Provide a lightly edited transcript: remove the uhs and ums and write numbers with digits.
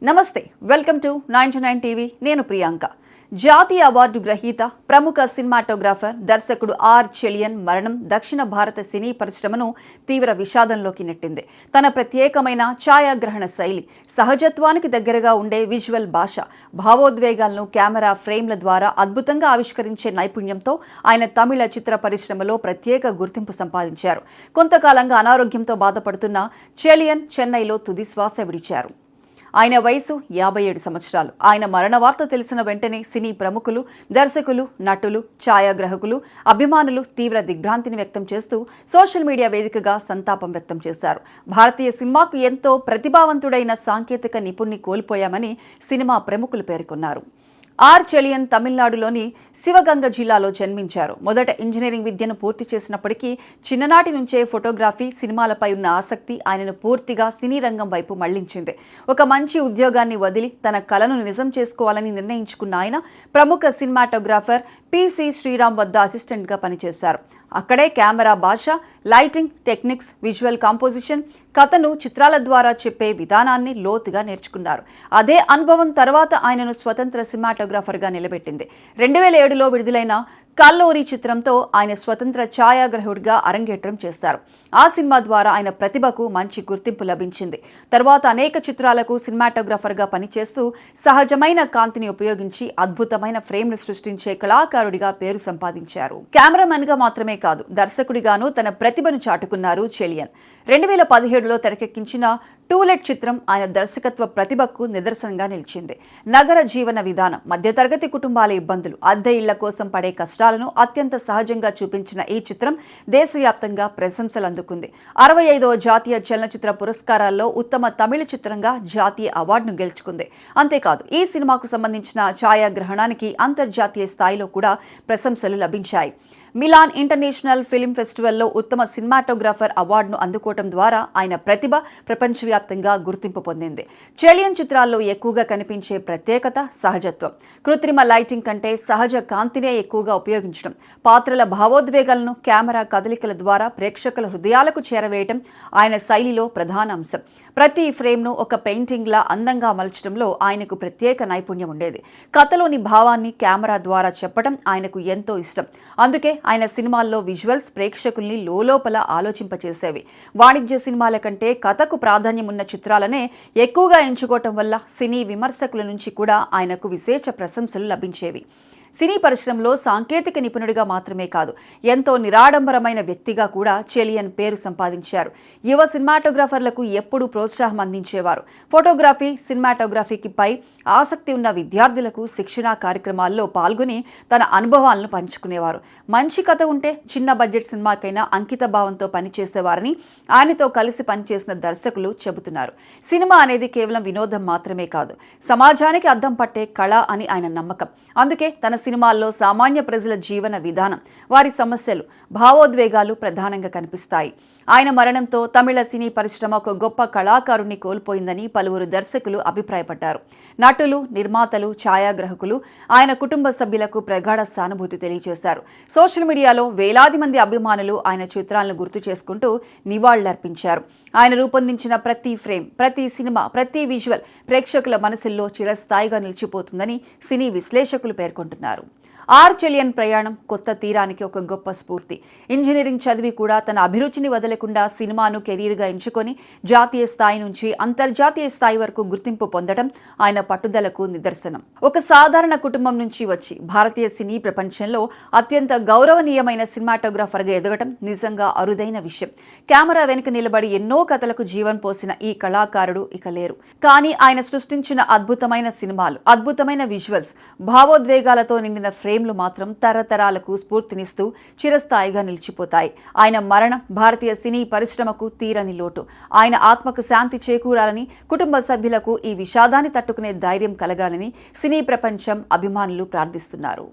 నమస్తే welcome to 99 TV నేను ప్రియాంక జాతీయ అవార్డు గ్రహీత ప్రముఖ సినిమాటోగ్రాఫర్ దర్శకుడు ఆర్ చెలియన్ మరణం దక్షిణ భారత సినీ పరిశ్రమను తీవ్ర విషాదంలోకి నెట్టింది. తన ప్రత్యేకమైన ఛాయాగ్రహణ శైలి, సహజత్వానికి దగ్గరగా ఉండే విజువల్ భాష, భావోద్వేగాలను కెమెరా ఫ్రేమ్ల ద్వారా అద్భుతంగా ఆవిష్కరించే నైపుణ్యంతో ఆయన తమిళ చిత్ర పరిశ్రమలో ప్రత్యేక గుర్తింపు సంపాదించారు. కొంతకాలంగా అనారోగ్యంతో బాధపడుతున్న చెలియన్ చెన్నైలో తుది శ్వాస విడిచారు. ఆయన వయసు 57 సంవత్సరాలు. ఆయన మరణ వార్త తెలిసిన వెంటనే సినీ ప్రముఖులు, దర్శకులు, నటులు, ఛాయాగ్రాహకులు, అభిమానులు తీవ్ర దిగ్భ్రాంతిని వ్యక్తం చేస్తూ సోషల్ మీడియా వేదికగా సంతాపం వ్యక్తం చేశారు. భారతీయ సినిమాకు ఎంతో ప్రతిభావంతుడైన సాంకేతిక నిపుణుని కోల్పోయామని సినిమా ప్రముఖులు పేర్కొన్నారు. ఆర్ చెలియన్ తమిళనాడులోని శివగంగ జిల్లాలో జన్మించారు. మొదట ఇంజనీరింగ్ విద్యను పూర్తి చేసినప్పటికీ చిన్ననాటి నుంచే ఫోటోగ్రఫీ, సినిమాలపై ఉన్న ఆసక్తి ఆయనను పూర్తిగా సినీ రంగం వైపు మళ్లించింది. ఒక మంచి ఉద్యోగాన్ని వదిలి తన కలను నిజం చేసుకోవాలని నిర్ణయించుకున్న ఆయన ప్రముఖ సినిమాటోగ్రాఫర్ పిసి శ్రీరామ్ వద్ద అసిస్టెంట్గా పనిచేశారు. అక్కడే కెమెరా భాష, లైటింగ్ టెక్నిక్స్, విజువల్ కాంపోజిషన్, కథను చిత్రాల ద్వారా చెప్పే విధానాన్ని లోతుగా నేర్చుకున్నారు. అదే అనుభవం తర్వాత ఆయనను స్వతంత్ర సినిమాటోగ్రాఫర్గా నిలబెట్టింది. 2007లో విడుదలైన కల్లూరి చిత్రంతో ఆయన స్వతంత్ర ఛాయాగ్రాహకుడిగా అరంగేట్రం చేశారు. ఆ సినిమా ద్వారా ఆయన ప్రతిభకు మంచి గుర్తింపు లభించింది. తర్వాత అనేక చిత్రాలకు సినిమాటోగ్రాఫర్గా పనిచేస్తూ సహజమైన కాంతిని ఉపయోగించి అద్భుతమైన ఫ్రేమ్ను సృష్టించే కళాకారుడిగా పేరు సంపాదించారు. కెమెరామెన్గా మాత్రమే కాదు, దర్శకుడిగానూ తన ప్రతిభను చాటుకున్నారు చెలియన్. 2017లో తెరకెక్కించిన టూలెట్ చిత్రం ఆయన దర్శకత్వ ప్రతిభకు నిదర్శనంగా నిలిచింది. నగర జీవన విధానం, మధ్యతరగతి కుటుంబాల ఇబ్బందులు, అద్దె ఇళ్ల కోసం పడే కష్టాలను అత్యంత సహజంగా చూపించిన ఈ చిత్రం దేశవ్యాప్తంగా ప్రశంసలు అందుకుంది. 65వ జాతీయ చలనచిత్ర పురస్కారాల్లో ఉత్తమ తమిళ చిత్రంగా జాతీయ అవార్డును గెలుచుకుంది. అంతేకాదు, ఈ సినిమాకు సంబంధించిన ఛాయాగ్రహణానికి అంతర్జాతీయ స్థాయిలో కూడా ప్రశంసలు లభించాయి. మిలాన్ ఇంటర్నేషనల్ ఫిల్మ్ ఫెస్టివల్లో ఉత్తమ సినిమాటోగ్రాఫర్ అవార్డును అందుకోవడం ద్వారా ఆయన ప్రతిభ ప్రపంచవ్యాప్తంగా గుర్తింపు పొందింది. చెలియన్ చిత్రాల్లో ఎక్కువగా కనిపించే ప్రత్యేకత సహజత్వం. కృత్రిమ లైటింగ్ కంటే సహజ కాంతినే ఎక్కువగా ఉపయోగించడం, పాత్రల భావోద్వేగాలను కెమెరా కదలికల ద్వారా ప్రేక్షకుల హృదయాలకు చేరవేయడం ఆయన శైలిలో ప్రధాన అంశం. ప్రతి ఫ్రేమ్ను ఒక పెయింటింగ్లా అందంగా మలచడంలో ఆయనకు ప్రత్యేక నైపుణ్యం ఉండేది. కథలోని భావాన్ని కెమెరా ద్వారా చెప్పడం ఆయనకు ఎంతో ఇష్టం. అందుకే ఆయన సినిమాల్లో విజువల్స్ ప్రేక్షకుల్ని లోలోపల ఆలోచింపచేసేవి. వాణిజ్య సినిమాల కంటే కథకు ప్రాధాన్యం ఉన్న చిత్రాలనే ఎక్కువగా ఎంచుకోవటం వల్ల సినీ విమర్శకుల నుంచి కూడా ఆయనకు విశేష ప్రశంసలు లభించేవి. సినీ పరిశ్రమలో సాంకేతిక నిపుణుడిగా మాత్రమే కాదు, ఎంతో నిరాడంబరమైన వ్యక్తిగా కూడా చెలియన్ పేరు సంపాదించారు. యువ సినిమాటోగ్రాఫర్లకు ఎప్పుడూ ప్రోత్సాహం అందించేవారు. ఫోటోగ్రఫీ, సినిమాటోగ్రఫీపై ఆసక్తి ఉన్న విద్యార్థులకు శిక్షణా కార్యక్రమాల్లో పాల్గొని తన అనుభవాలను పంచుకునేవారు. మంచి కథ ఉంటే చిన్న బడ్జెట్ సినిమాకైనా అంకిత భావంతో పనిచేసేవారని ఆయనతో కలిసి పనిచేసిన దర్శకులు చెబుతున్నారు. సినిమా అనేది కేవలం వినోదం మాత్రమే కాదు, సమాజానికి అద్దం పట్టే కళ అని ఆయన నమ్మకం. అందుకే తన సినిమాల్లో సామాన్య ప్రజల జీవన విధానం, వారి సమస్యలు, భావోద్వేగాలు ప్రధానంగా కనిపిస్తాయి. ఆయన మరణంతో తమిళ సినీ పరిశ్రమ ఒక గొప్ప కళాకారుణ్ణి కోల్పోయిందని పలువురు దర్శకులు అభిప్రాయపడ్డారు. నటులు, నిర్మాతలు, ఛాయాగ్రాహకులు, ఆయన కుటుంబ సభ్యులకు ప్రగాఢ సానుభూతి తెలియజేశారు. సోషల్ మీడియాలో వేలాది మంది అభిమానులు ఆయన చిత్రాలను గుర్తు చేసుకుంటూ నివాళులర్పించారు. ఆయన రూపొందించిన ప్రతి ఫ్రేమ్, ప్రతి సినిమా, ప్రతి విజువల్ ప్రేక్షకుల మనసుల్లో చిరస్థాయిగా నిలిచిపోతుందని సినీ విశ్లేషకులు పేర్కొంటున్నారు. ఆర్ చెలియన్ ప్రయాణం కొత్త తీరానికి ఒక గొప్ప స్ఫూర్తి. ఇంజనీరింగ్ చదివి కూడా తన అభిరుచిని వదలకుండా సినిమాను కెరీర్గా ఎంచుకొని జాతీయ స్థాయి నుంచి అంతర్జాతీయ స్థాయి వరకు గుర్తింపు పొందడం ఆయన పట్టుదలకు నిదర్శనం. ఒక సాధారణ కుటుంబం నుంచి వచ్చి భారతీయ సినీ ప్రపంచంలో అత్యంత గౌరవనీయమైన సినిమాటోగ్రాఫర్గా ఎదగడం నిజంగా అరుదైన విషయం. కెమెరా వెనుక నిలబడి ఎన్నో కథలకు జీవం పోసిన ఈ కళాకారుడు ఇక లేరు. కానీ ఆయన సృష్టించిన అద్భుతమైన సినిమాలు, అద్భుతమైన విజువల్స్, భావోద్వేగాలతో నిండిన ఫ్రేమ్లు మాత్రం తరతరాలకు స్ఫూర్తినిస్తూ చిరస్థాయిగా నిలిచిపోతాయి. ఆయన మరణం భారతీయ సినీ పరిశ్రమకు తీరని లోటు. ఆయన ఆత్మకు శాంతి చేకూరాలని, కుటుంబ సభ్యులకు ఈ విషాదాన్ని తట్టుకునే ధైర్యం కలగాలని సినీ ప్రపంచం, అభిమానులు ప్రార్థిస్తున్నారు.